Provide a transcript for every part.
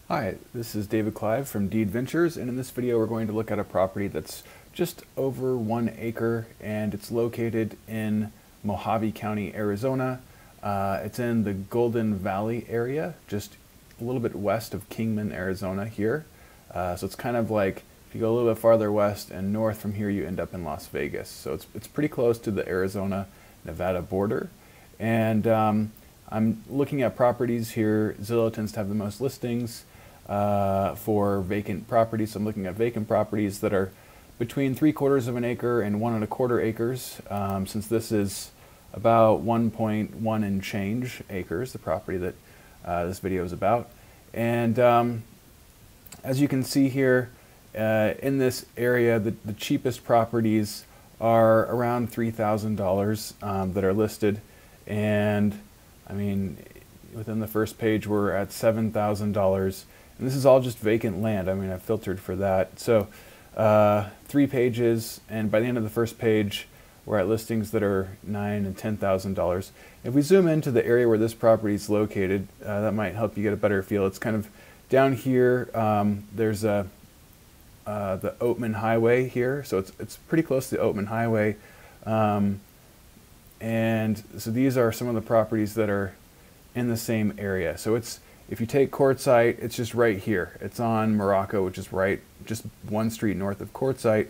Hi, this is David Clive from Deed Ventures, and in this video we're going to look at a property that's just over 1 acre, and it's located in Mojave County, Arizona. It's in the Golden Valley area, just a little bit west of Kingman, Arizona here. So it's kind of like if you go a little bit farther west and north from here, you end up in Las Vegas. So it's pretty close to the Arizona-Nevada border. And I'm looking at properties here. Zillow tends to have the most listings for vacant properties. So I'm looking at vacant properties that are between 3/4 of an acre and 1 1/4 acres. Since this is about 1.1 and change acres, the property that this video is about. And as you can see here, in this area, the cheapest properties are around $3,000 that are listed. And I mean, within the first page, we're at $7,000. And this is all just vacant land. I mean, I've filtered for that. So 3 pages, and by the end of the first page, we're at listings that are $9,000 and $10,000. If we zoom into the area where this property is located, that might help you get a better feel. It's kind of down here. There's the Oatman Highway here, so it's pretty close to the Oatman Highway. And so these are some of the properties that are in the same area. So if you take Quartzsite, it's just right here. It's on Morocco, which is just 1 street north of Quartzsite.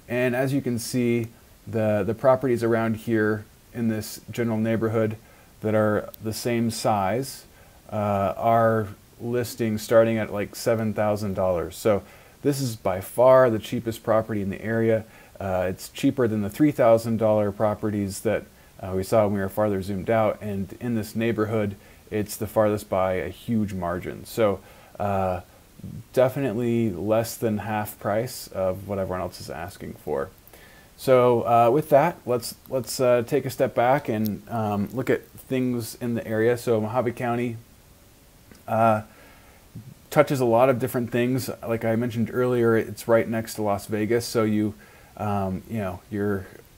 And as you can see, the properties around here in this general neighborhood that are the same size are listing starting at like $7,000. So this is by far the cheapest property in the area. It's cheaper than the $3,000 properties that we saw when we were farther zoomed out, and in this neighborhood it's the farthest by a huge margin. So definitely less than half price of what everyone else is asking for. So with that, let's take a step back and look at things in the area. So Mojave County touches a lot of different things. Like I mentioned earlier, it's right next to Las Vegas, so you're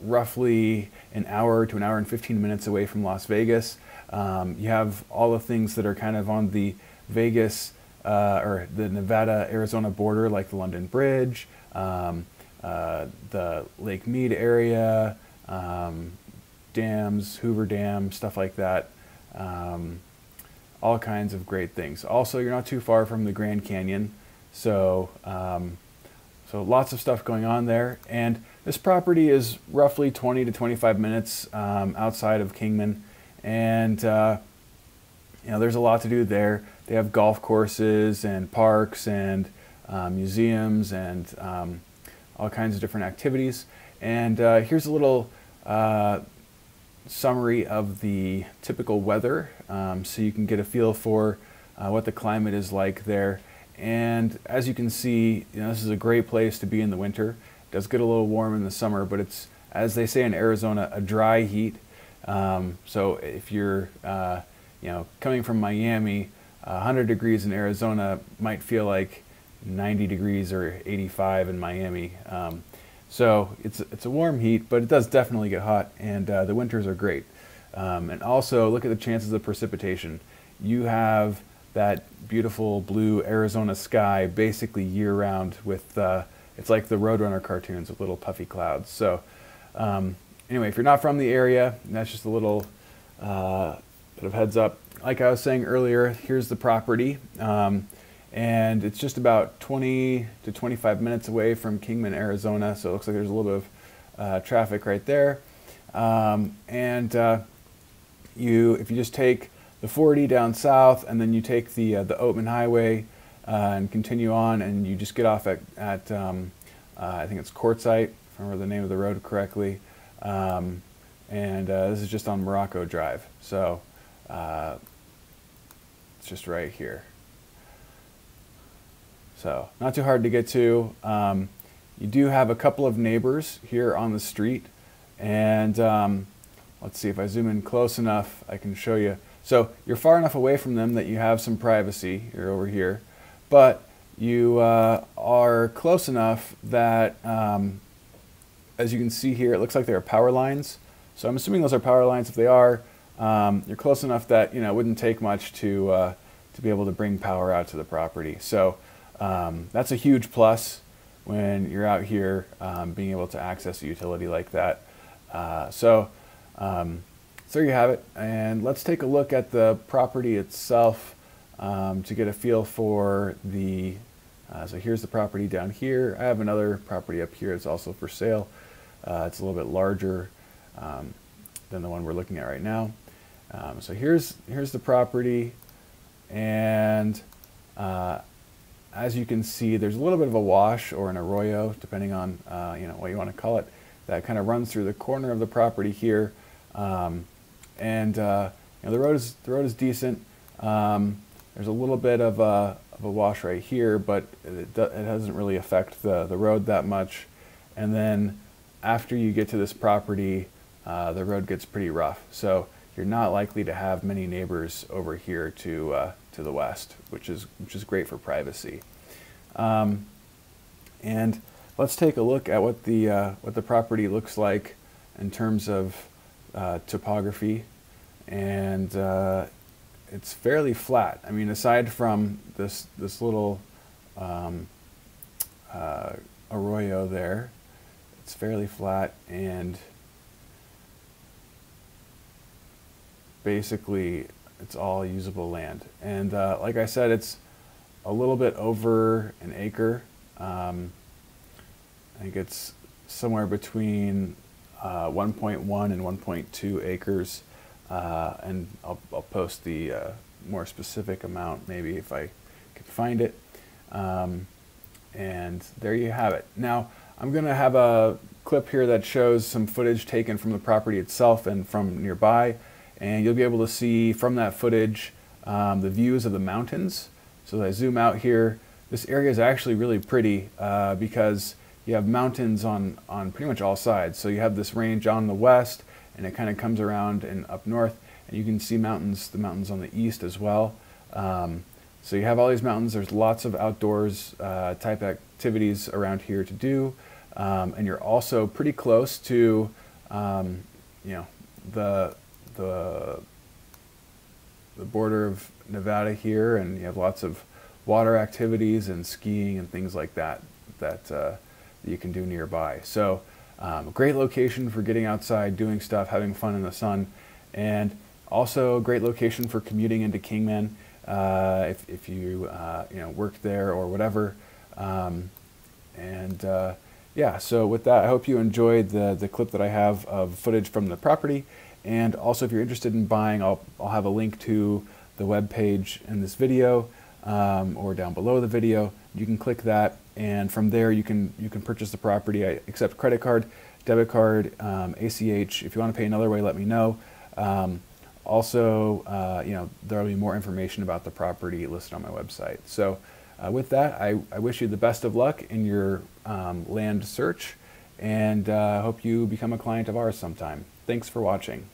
roughly an hour to an hour and 15 minutes away from Las Vegas. You have all the things that are kind of on the Vegas or the Nevada-Arizona border, like the London Bridge, the Lake Mead area, dams, Hoover Dam, stuff like that. All kinds of great things. Also, you're not too far from the Grand Canyon, so so lots of stuff going on there. And this property is roughly 20 to 25 minutes outside of Kingman, and there's a lot to do there. They have golf courses and parks and museums and all kinds of different activities. And here's a little summary of the typical weather, so you can get a feel for what the climate is like there. And as you can see, this is a great place to be in the winter. It does get a little warm in the summer, but it's, as they say in Arizona, a dry heat. So if you're coming from Miami, 100 degrees in Arizona might feel like 90 degrees or 85 in Miami. So it's a warm heat, but it does definitely get hot, and the winters are great. And also look at the chances of precipitation. You have that beautiful blue Arizona sky basically year-round with, it's like the Roadrunner cartoons with little puffy clouds. So anyway, if you're not from the area, that's just a little bit of heads up. Like I was saying earlier, here's the property. And it's just about 20 to 25 minutes away from Kingman, Arizona. So it looks like there's a little bit of traffic right there. If you just take the 40 down south, and then you take the Oatman Highway and continue on, and you just get off at I think it's Quartzsite, if I remember the name of the road correctly. This is just on Morocco Drive. So it's just right here. So not too hard to get to. You do have a couple of neighbors here on the street, and let's see if I zoom in close enough, I can show you. So you're far enough away from them that you have some privacy. You're over here, but you are close enough that, as you can see here, it looks like there are power lines. So I'm assuming those are power lines. If they are, you're close enough that it wouldn't take much to to be able to bring power out to the property. So that's a huge plus when you're out here being able to access a utility like that. So there you have it. And let's take a look at the property itself to get a feel for the, so here's the property down here. I have another property up here. It's also for sale. It's a little bit larger than the one we're looking at right now. So here's the property, and as you can see, there's a little bit of a wash or an arroyo, depending on what you want to call it, that kind of runs through the corner of the property here. The road is decent. There's a little bit of a wash right here, but it doesn't really affect the road that much. And then after you get to this property, the road gets pretty rough. So you're not likely to have many neighbors over here to the west, which is great for privacy. And let's take a look at what the property looks like in terms of topography. And it's fairly flat. I mean, aside from this little arroyo there, it's fairly flat, and basically it's all usable land. And like I said, it's a little bit over an acre. I think it's somewhere between 1.1 and 1.2 acres. And I'll post the more specific amount maybe if I can find it. And there you have it. Now I'm going to have a clip here that shows some footage taken from the property itself and from nearby, and you'll be able to see from that footage the views of the mountains. So as I zoom out here, this area is actually really pretty because you have mountains on pretty much all sides. So you have this range on the west, and it kind of comes around and up north, and you can see the mountains on the east as well. So you have all these mountains. There's lots of outdoors type activities around here to do, and you're also pretty close to the border of Nevada here, and you have lots of water activities and skiing and things like that you can do nearby. So a great location for getting outside, doing stuff, having fun in the sun, and also a great location for commuting into Kingman if you work there or whatever. Yeah, so with that, I hope you enjoyed the clip that I have of footage from the property. And also, if you're interested in buying, I'll have a link to the web page in this video or down below the video. You can click that, and from there you can purchase the property. I accept credit card, debit card, ACH. If you want to pay another way, let me know. Also, there will be more information about the property listed on my website. So with that, I wish you the best of luck in your land search, and hope you become a client of ours sometime. Thanks for watching.